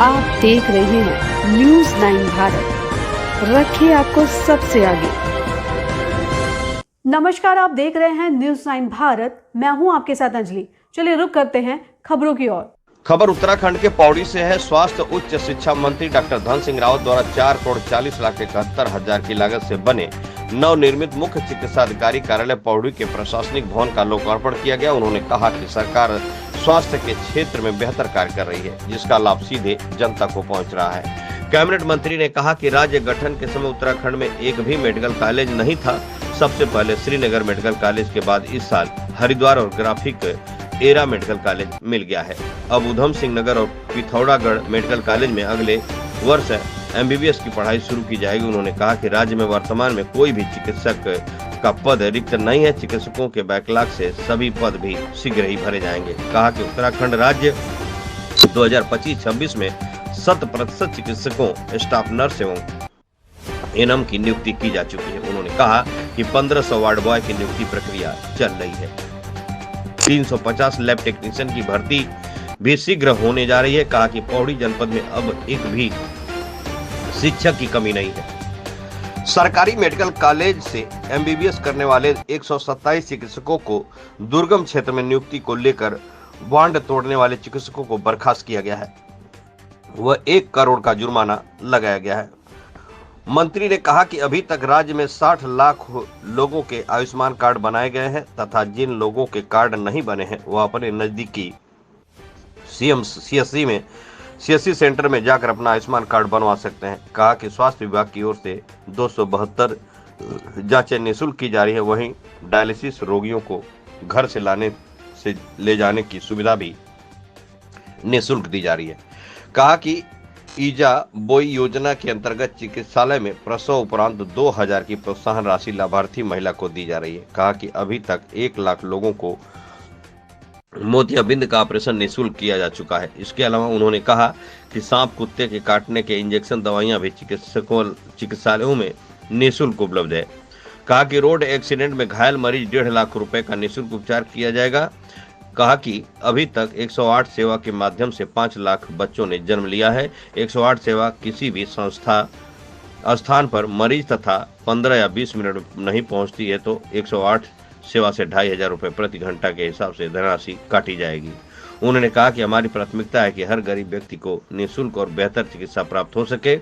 आप देख रहे हैं न्यूज़ 9 भारत, रखिए आपको सबसे आगे। नमस्कार, आप देख रहे हैं न्यूज़ 9 भारत। मैं हूं आपके साथ अंजलि। चलिए रुक करते हैं खबरों की ओर। खबर उत्तराखंड के पौड़ी से है। स्वास्थ्य उच्च शिक्षा मंत्री डॉक्टर धन सिंह रावत द्वारा 4,40,71,000 की लागत से बने नवनिर्मित मुख्य चिकित्सा अधिकारी कार्यालय पौड़ी के प्रशासनिक भवन का लोकार्पण किया गया। उन्होंने कहा कि सरकार स्वास्थ्य के क्षेत्र में बेहतर कार्य कर रही है, जिसका लाभ सीधे जनता को पहुंच रहा है। कैबिनेट मंत्री ने कहा कि राज्य गठन के समय उत्तराखंड में एक भी मेडिकल कॉलेज नहीं था। सबसे पहले श्रीनगर मेडिकल कॉलेज के बाद इस साल हरिद्वार और ग्राफिक एरा मेडिकल कॉलेज मिल गया है। अब उधम सिंह नगर और पिथौरागढ़ मेडिकल कॉलेज में अगले वर्ष MBBS की पढ़ाई शुरू की जाएगी। उन्होंने कहा कि राज्य में वर्तमान में कोई भी चिकित्सक का पद रिक्त नहीं है। चिकित्सकों के बैकलॉग से सभी पद भी शीघ्र ही भरे जाएंगे। कहा कि उत्तराखंड राज्य 2025-26 में 100% चिकित्सकों, स्टाफ नर्स एवं एनएम की नियुक्ति की जा चुकी है। उन्होंने कहा कि 1500 वार्ड बॉय की नियुक्ति प्रक्रिया चल रही है। 350 लैब टेक्नीशियन की भर्ती भी शीघ्र होने जा रही है। कहा कि पौड़ी जनपद में अब एक भी शिक्षक की कमी नहीं है। सरकारी मेडिकल कॉलेज से MBBS करने वाले 127 चिकित्सकों को दुर्गम क्षेत्र में नियुक्ति को लेकर बांड तोड़ने वाले चिकित्सकों को बर्खास्त किया गया है। वह 1 करोड़ का जुर्माना लगाया गया है। मंत्री ने कहा कि अभी तक राज्य में 60 लाख लोगों के आयुष्मान कार्ड बनाए गए हैं तथा जिन लोगों के कार्ड नहीं बने हैं वह अपने नजदीकी CSC सेंटर में जाकर अपना आयुष्मान कार्ड बनवा सकते हैं। कहा कि स्वास्थ्य विभाग की ओर से 272 जांचें निःशुल्क की जा रही है। वहीं डायलिसिस रोगियों को घर से ले जाने की सुविधा भी निःशुल्क दी जा रही है। कहा कि ईजा बोई योजना के अंतर्गत चिकित्सालय में प्रसव उपरांत 2000 की प्रोत्साहन राशि लाभार्थी महिला को दी जा रही है। कहा कि अभी तक 1 लाख लोगों को मोतियाबिंद का ऑपरेशन निःशुल्क किया जा चुका है। इसके अलावा उन्होंने कहा कि सांप कुत्ते के काटने के इंजेक्शन दवाइयां भी चिकित्सालयों में निःशुल्क उपलब्ध है। कहा कि रोड एक्सीडेंट में घायल मरीज 1.5 लाख रुपए का निःशुल्क उपचार किया जाएगा। कहा कि अभी तक 108 सेवा के माध्यम से 5 लाख बच्चों ने जन्म लिया है। 108 सेवा किसी भी स्थान पर मरीज तथा 15 या 20 मिनट नहीं पहुंचती है तो 108 सेवा से 2,500 रुपए प्रति घंटा के हिसाब से धनराशि काटी जाएगी। उन्होंने कहा कि हमारी प्राथमिकता है कि हर गरीब व्यक्ति को निःशुल्क और बेहतर चिकित्सा प्राप्त हो सके।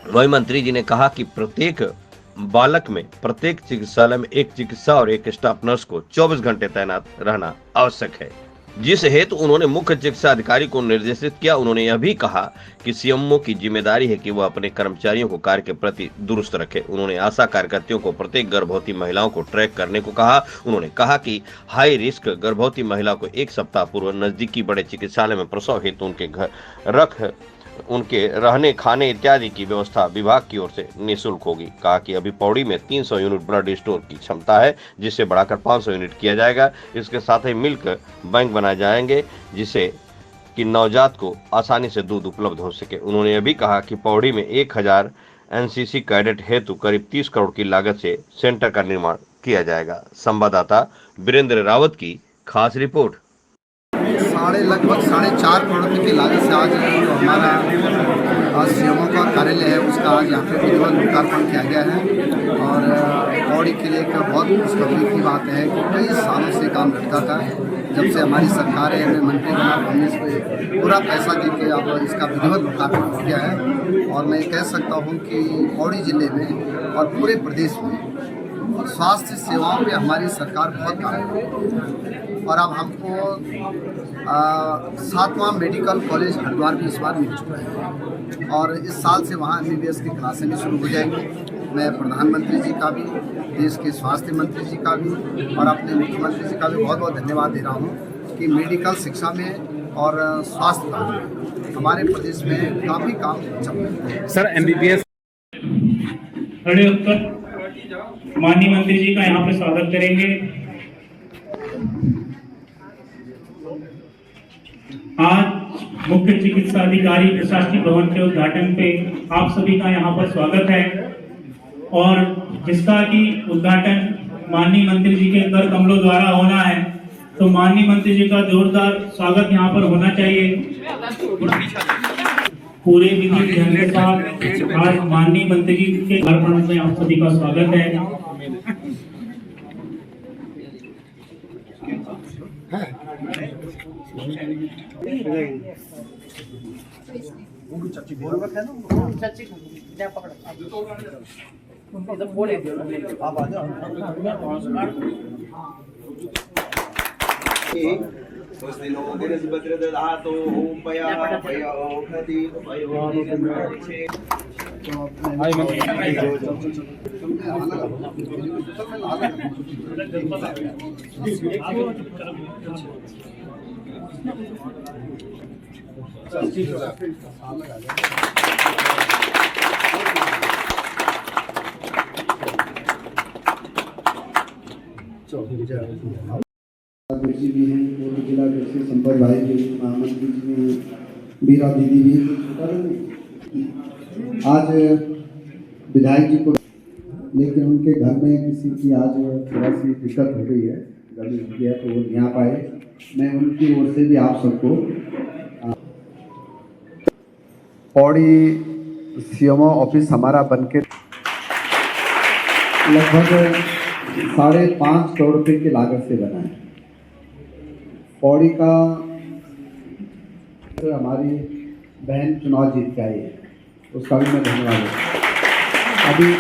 वहीं मंत्री जी ने कहा कि प्रत्येक बालक में प्रत्येक चिकित्सालय में एक चिकित्सा और एक स्टाफ नर्स को 24 घंटे तैनात रहना आवश्यक है, जिस हेतु उन्होंने मुख्य चिकित्सा अधिकारी को निर्देशित किया। उन्होंने यह भी कहा कि CMO की जिम्मेदारी है कि वह अपने कर्मचारियों को कार्य के प्रति दुरुस्त रखे। उन्होंने आशा कार्यकर्तियों को प्रत्येक गर्भवती महिलाओं को ट्रैक करने को कहा। उन्होंने कहा कि हाई रिस्क गर्भवती महिला को 1 सप्ताह पूर्व नजदीकी बड़े चिकित्सालय में प्रसव हेतु उनके रहने खाने इत्यादि की व्यवस्था विभाग की ओर से निःशुल्क होगी। कहा कि अभी पौड़ी में 300 यूनिट ब्लड स्टोर की क्षमता है, जिसे बढ़ाकर 500 यूनिट किया जाएगा। इसके साथ ही मिल्क बैंक बनाए जाएंगे, जिससे कि नवजात को आसानी से दूध उपलब्ध हो सके। उन्होंने यह भी कहा कि पौड़ी में 1000 NCC कैडेट हेतु करीब 30 करोड़ की लागत से सेंटर का निर्माण किया जाएगा। संवाददाता वीरेंद्र रावत की खास रिपोर्ट। लगभग 4.5 करोड़ रुपये की लागत से आज जो हमारा CMO का कार्यालय है उसका आज यहाँ पे विधिवत लोकार्पण किया गया है। और पौड़ी के लिए एक बहुत खुशखबरी की बात है कि कई सालों से काम लटका था। जब से हमारी सरकार है, मैं मंत्री बना, हमने इस पर पूरा पैसा दे के अब इसका विधिवत लोकार्पण हो गया है। और मैं कह सकता हूँ कि पौड़ी जिले में और पूरे प्रदेश में स्वास्थ्य सेवाओं में हमारी सरकार बहुत काम कर रही है। और अब हमको 7वां मेडिकल कॉलेज हरिद्वार भी इस बार मिल चुका है और इस साल से वहाँ MBBS की क्लासें भी शुरू हो जाएंगी। मैं प्रधानमंत्री जी का भी, देश के स्वास्थ्य मंत्री जी का भी और अपने मुख्यमंत्री जी का भी बहुत बहुत धन्यवाद दे रहा हूँ कि मेडिकल शिक्षा में और स्वास्थ्य में हमारे प्रदेश में काफ़ी काम चल रहा है। सर MBBS खड़े होकर माननीय मंत्री जी का यहाँ पे स्वागत करेंगे। आज मुख्य चिकित्सा अधिकारी प्रशासनिक भवन के उद्घाटन पे आप सभी का यहाँ पर स्वागत है और जिसका कि उद्घाटन माननीय मंत्री जी के कर कमलों द्वारा होना है, तो माननीय मंत्री जी का जोरदार स्वागत यहाँ पर होना चाहिए। पूरे विधि विधान के साथ आज माननीय मंत्री जी के अर्पण में आप सभी का स्वागत है। जी भी हैं, पूर्व जिला कृषि संपर्क भाई भी, महामंत्री जी हैं, बीरा दीदी भी आज विधायक जी को, लेकिन उनके घर में किसी की आज थोड़ा सी दिक्कत हो गई है, गर्मी हो गया तो वो नहीं आ पाए। मैं उनकी ओर से भी आप सबको पौड़ी सीएमओ ऑफिस हमारा बनके लगभग 5.5 करोड़ रुपये की लागत से बना है। पौड़ी का हमारी बहन चुनाव जीत के आई है, उसका भी मैं धन्यवाद देता। अभी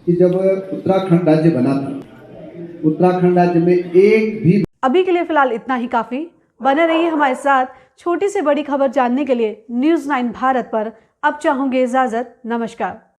कि जब उत्तराखंड राज्य बना था, उत्तराखंड राज्य में एक भी अभी के लिए फिलहाल इतना ही काफी। बने रहिए हमारे साथ। छोटी से बड़ी खबर जानने के लिए न्यूज़ 9 भारत पर अब चाहूंगी इजाजत। नमस्कार।